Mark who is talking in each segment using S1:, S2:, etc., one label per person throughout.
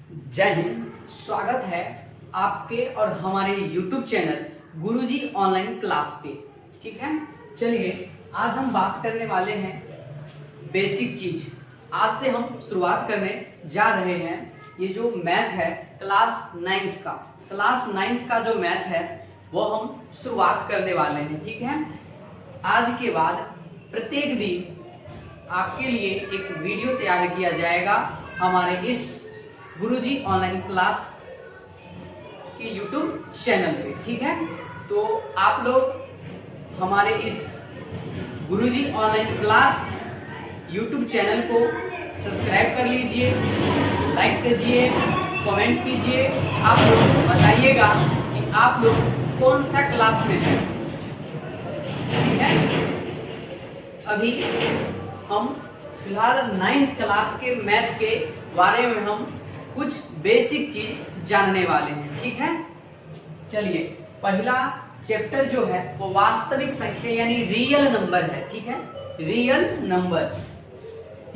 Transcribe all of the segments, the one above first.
S1: जय हिंद। स्वागत है आपके और हमारे YouTube चैनल गुरुजी ऑनलाइन क्लास पे। ठीक है, चलिए आज हम बात करने वाले हैं बेसिक चीज। आज से हम शुरुआत करने जा रहे हैं। ये जो मैथ है क्लास नाइन्थ का जो मैथ है वो हम शुरुआत करने वाले हैं। ठीक है, आज के बाद प्रत्येक दिन आपके लिए एक वीडियो तैयार किया जाएगा हमारे इस गुरुजी ऑनलाइन क्लास के यूट्यूब चैनल पे। ठीक है, तो आप लोग हमारे इस गुरुजी ऑनलाइन क्लास यूट्यूब चैनल को सब्सक्राइब कर लीजिए, लाइक कीजिए, कमेंट कीजिए। आप लोग बताइएगा कि आप लोग कौन सा क्लास में हैं। ठीक है, अभी हम फिलहाल 9th क्लास के मैथ के बारे में हम कुछ बेसिक चीज जानने वाले हैं। ठीक है, चलिए पहला चैप्टर जो है वो वास्तविक संख्या यानी रियल नंबर है। ठीक है, रियल नंबर्स,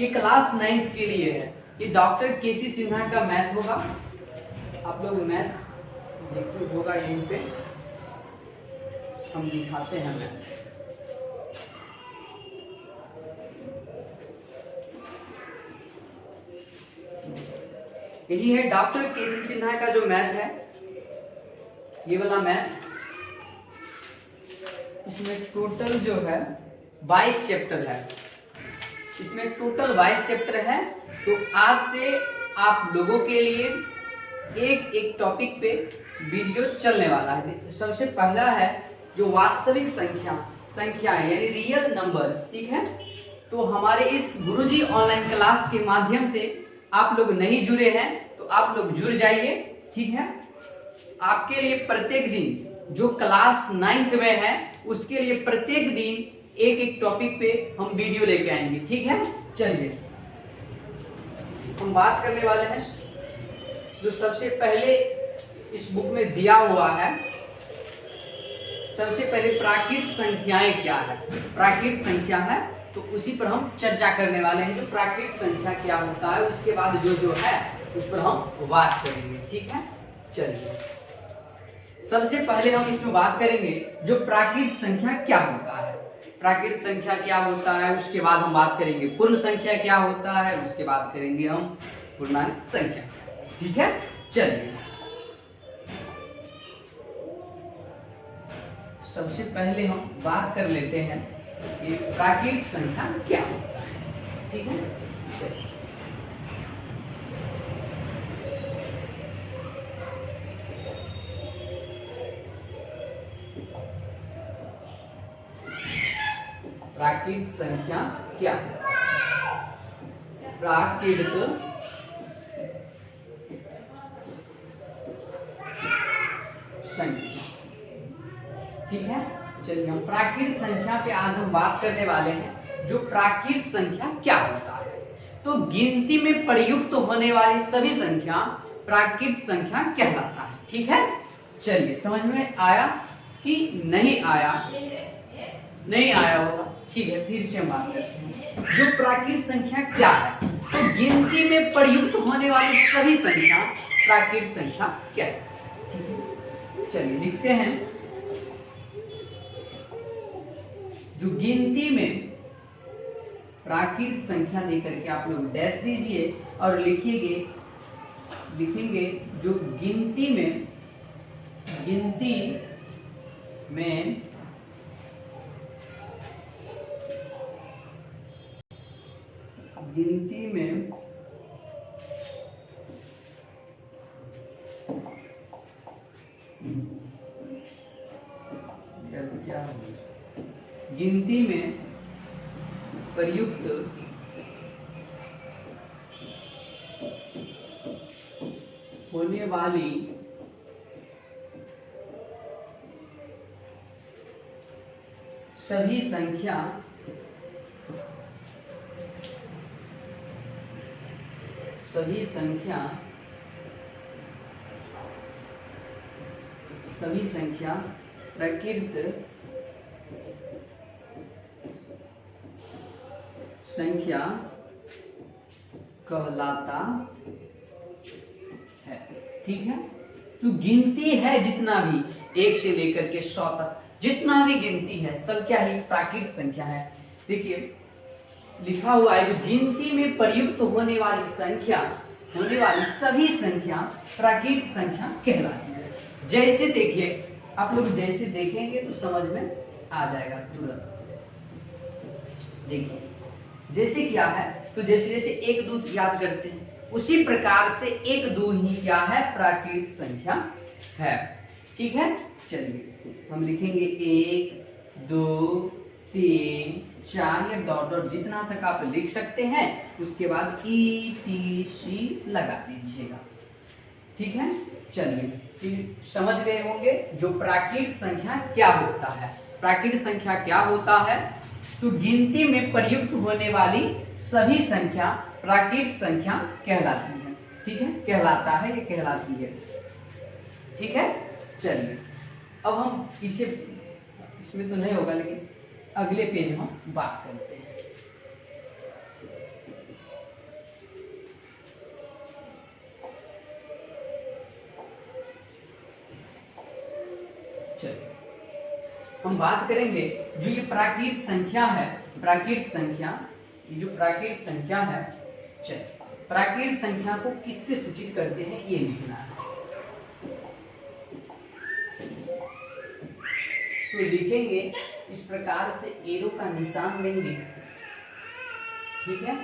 S1: ये क्लास 9th के लिए है। ये डॉक्टर केसी सिन्हा का मैथ होगा। आप लोग मैथ देखते होगा, यहीं पे हम दिखाते हैं मैथ। यही है डॉक्टर केसी सिन्हा का जो मैथ है, ये वाला मैथ। इसमें टोटल जो है 22 चैप्टर है। इसमें टोटल 22 चैप्टर है। तो आज से आप लोगों के लिए एक एक टॉपिक पे वीडियो चलने वाला है। सबसे पहला है जो वास्तविक संख्या यानी रियल नंबर्स। ठीक है, तो हमारे इस गुरुजी ऑनलाइन क्लास के माध्यम से आप लोग नहीं जुड़े हैं तो आप लोग जुड़ जाइए। ठीक है, आपके लिए प्रत्येक दिन जो क्लास 9th में है उसके लिए प्रत्येक दिन एक एक टॉपिक पे हम वीडियो लेके आएंगे। ठीक है, चलिए हम बात करने वाले हैं जो सबसे पहले इस बुक में दिया हुआ है। सबसे पहले प्राकृत संख्याएं क्या है, प्राकृत संख्या है तो उसी पर हम चर्चा करने वाले हैं। जो प्राकृत संख्या क्या होता है, उसके बाद जो है उस पर हम बात करेंगे। ठीक है, चलिए सबसे पहले हम इसमें बात करेंगे जो प्राकृत संख्या क्या होता है। प्राकृत संख्या क्या होता है, उसके बाद हम बात करेंगे पूर्ण संख्या क्या होता है, उसके बाद करेंगे हम पूर्णांक संख्या। ठीक है, चलिए सबसे पहले हम बात कर लेते हैं कि प्राकृत संख्या क्या होता है। ठीक है, चलिए प्राकृत संख्या क्या है। प्राकृत संख्या, ठीक है, चलिए हम प्राकृत संख्या पे आज हम बात करने वाले हैं। जो प्राकृत संख्या क्या होता है, तो गिनती में प्रयुक्त होने वाली सभी संख्या प्राकृत संख्या कहलाता है। ठीक है, चलिए समझ में आया कि नहीं आया? नहीं आया होगा, ठीक है, फिर से हम बात करते हैं। जो प्राकृत संख्या क्या है, तो गिनती में प्रयुक्त होने वाली सभी संख्या प्राकृत संख्या क्या है। ठीक है, चलिए लिखते हैं। जो गिनती में प्राकृत संख्या देकर के आप लोग डैश दीजिए और लिखेंगे जो गिनती में गिनती में प्रयुक्त होने वाली सभी संख्या प्रकृत संख्या कहलाता है। ठीक है, तो गिनती है जितना भी 1 से लेकर के 100 तक जितना भी गिनती है सब क्या है, प्राकृत संख्या है। देखिए लिखा हुआ है जो गिनती में प्रयुक्त होने वाली संख्या, होने वाली सभी संख्या प्राकृत संख्या कहलाती है। जैसे देखिए आप लोग जैसे देखेंगे तो समझ में आ जाएगा तुरंत। देखिए जैसे क्या है, तो जैसे जैसे 1 2 याद करते हैं उसी प्रकार से 1 2 ही क्या है, प्राकृत संख्या है। ठीक है, चलिए हम लिखेंगे 1 2 3 4 या डॉट डॉट जितना तक आप लिख सकते हैं, उसके बाद ETC लगा दीजिएगा। ठीक है, चलिए समझ गए होंगे जो प्राकृत संख्या क्या होता है। प्राकृत संख्या क्या होता है, तो गिनती में प्रयुक्त होने वाली सभी संख्या प्राकृत संख्या कहलाती है। ठीक है, कहलाता है या कहलाती है। ठीक है, चलिए अब हम इसे, इसमें तो नहीं होगा लेकिन अगले पेज हम बात करते हैं। चलिए हम बात करेंगे जो ये प्राकृत संख्या है, प्राकृत संख्या, ये जो प्राकृत संख्या है, चलिए प्राकृत संख्या को किससे सूचित करते हैं ये लिखना है। तो लिखेंगे इस प्रकार से, एरो का निशान देंगे। ठीक है,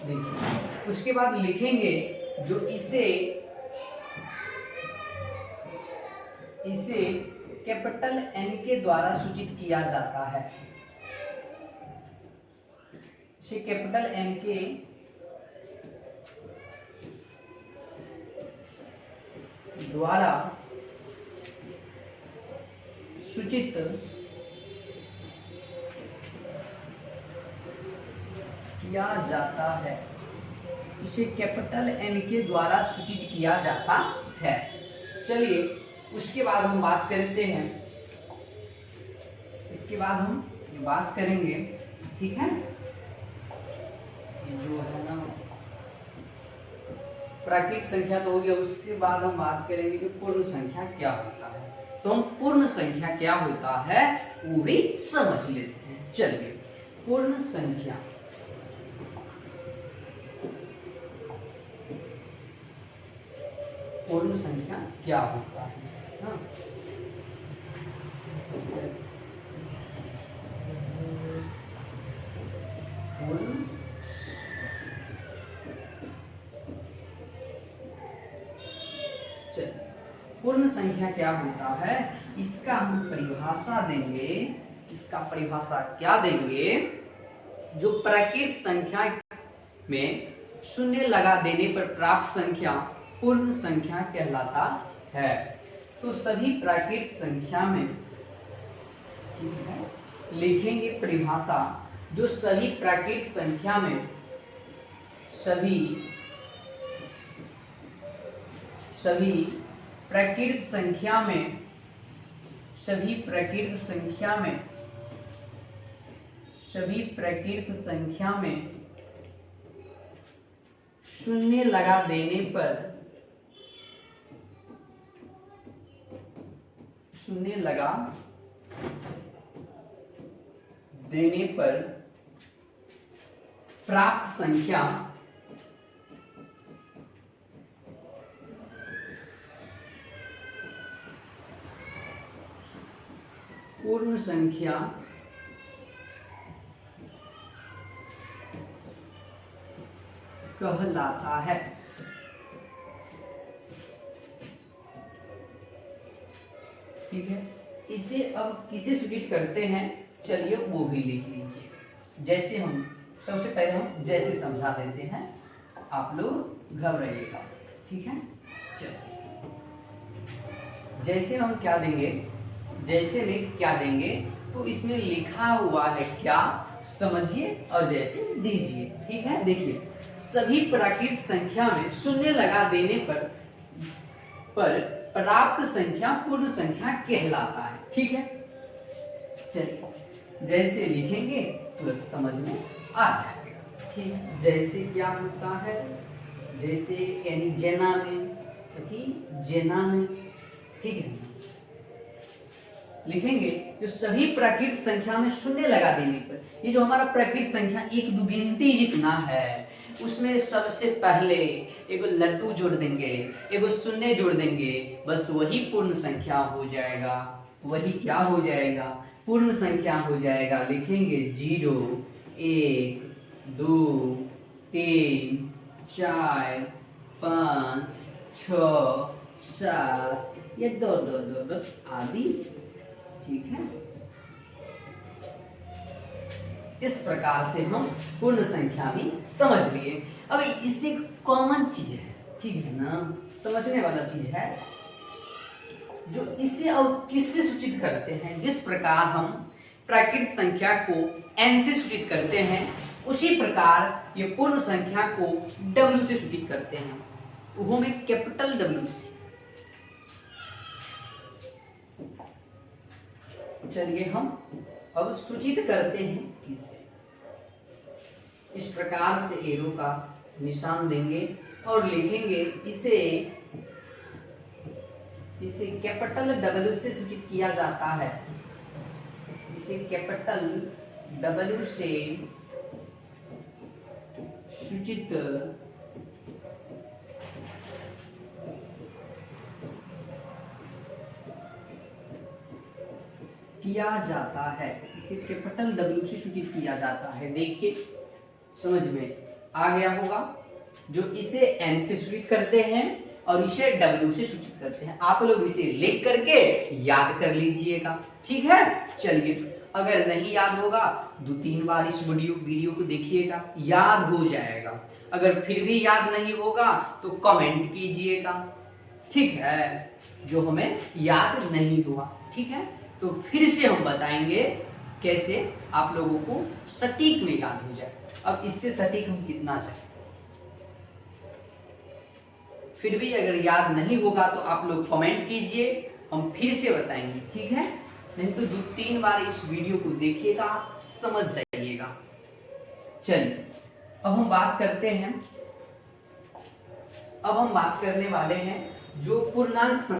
S1: देखिए उसके बाद लिखेंगे जो इसे कैपिटल N के द्वारा सूचित किया जाता है। इसे कैपिटल N के द्वारा सूचित किया जाता है। इसे कैपिटल N के द्वारा सूचित किया जाता है। चलिए उसके बाद हम बात करते हैं, इसके बाद हम बात करेंगे। ठीक है, ये जो है ना प्राकृत संख्या तो हो गया, उसके बाद हम बात करेंगे कि पूर्ण संख्या क्या होता है। तो हम पूर्ण संख्या क्या होता है वो भी समझ लेते हैं। चलिए पूर्ण संख्या, पूर्ण संख्या क्या होता है। हाँ, पूर्ण पूर्ण संख्या क्या होता है, इसका हम परिभाषा देंगे। इसका परिभाषा क्या देंगे, जो प्राकृत संख्या में शून्य लगा देने पर प्राप्त संख्या पूर्ण संख्या कहलाता है। तो सभी प्राकृत संख्या में, ठीक है, लिखेंगे परिभाषा, जो सभी प्राकृत संख्या में सभी प्राकृत संख्या में शून्य लगा देने पर प्राप्त संख्या पूर्ण संख्या कहलाता है। ठीक है, इसे अब किसे सूचित करते हैं, चलिए वो भी लिख लीजिए। जैसे हम सबसे पहले हम जैसे समझा देते हैं, आप लोग घबराइएगा। ठीक है, चलिए जैसे हम क्या देंगे, जैसे में क्या देंगे, तो इसमें लिखा हुआ है क्या समझिए और जैसे दीजिए। ठीक है, देखिए सभी प्राकृत संख्या में शून्य लगा देने पर पर प्राप्त संख्या पूर्ण संख्या कहलाता है। ठीक है, चलिए जैसे लिखेंगे तुरंत समझ में आ जाएगा। ठीक है, जैसे क्या होता है, जैसे यानी जेना में, जेना में, ठीक है, लिखेंगे जो सभी प्राकृत संख्या में शून्य लगा देने पर, ये जो हमारा प्राकृत संख्या एक दुगिनती जितना है उसमें सबसे पहले एगो लड्डू जोड़ देंगे, एगो शून्य जोड़ देंगे, बस वही पूर्ण संख्या हो जाएगा। वही क्या हो जाएगा, पूर्ण संख्या हो जाएगा। लिखेंगे 0 1 2 3 4 5 6 7 ये 2 2 2 2 आदि। ठीक है, इस प्रकार से हम पूर्ण संख्या भी समझ लिए। अब इससे कॉमन चीज है, ठीक है ना, समझने वाला चीज है, जो इसे और किससे सूचित करते हैं। जिस प्रकार हम प्राकृत संख्या को n से सूचित करते हैं, उसी प्रकार ये पूर्ण संख्या को w से सूचित करते हैं, वो में कैपिटल W से। चलिए हम अब सूचित करते हैं इसे। इस प्रकार से एरो का निशान देंगे और लिखेंगे इसे कैपिटल W से सूचित किया जाता है। इसे कैपिटल W से सूचित किया जाता है। इसे कैपिटल W से सूचित किया जाता है। देखिए समझ में आ गया होगा। जो इसे n से सूचित करते हैं और इसे W से सूचित करते हैं। आप लोग इसे लिख करके याद कर लीजिएगा। ठीक है, चलिए अगर नहीं याद होगा 2-3 बार इस वीडियो को देखिएगा, याद हो जाएगा। अगर फिर भी याद नहीं होगा तो कमेंट कीजिएगा। ठीक है, जो हमें याद नहीं हुआ, ठीक है, तो फिर से हम बताएंगे कैसे आप लोगों को सटीक में याद हो जाए। अब इससे सटीक हम कितना जाए, फिर भी अगर याद नहीं होगा तो आप लोग कमेंट कीजिए, हम फिर से बताएंगे। ठीक है, नहीं तो 2-3 बार इस वीडियो को देखिएगा, आप समझ जाइएगा। चलिए अब हम बात करते हैं, अब हम बात करने वाले हैं जो पूर्णांक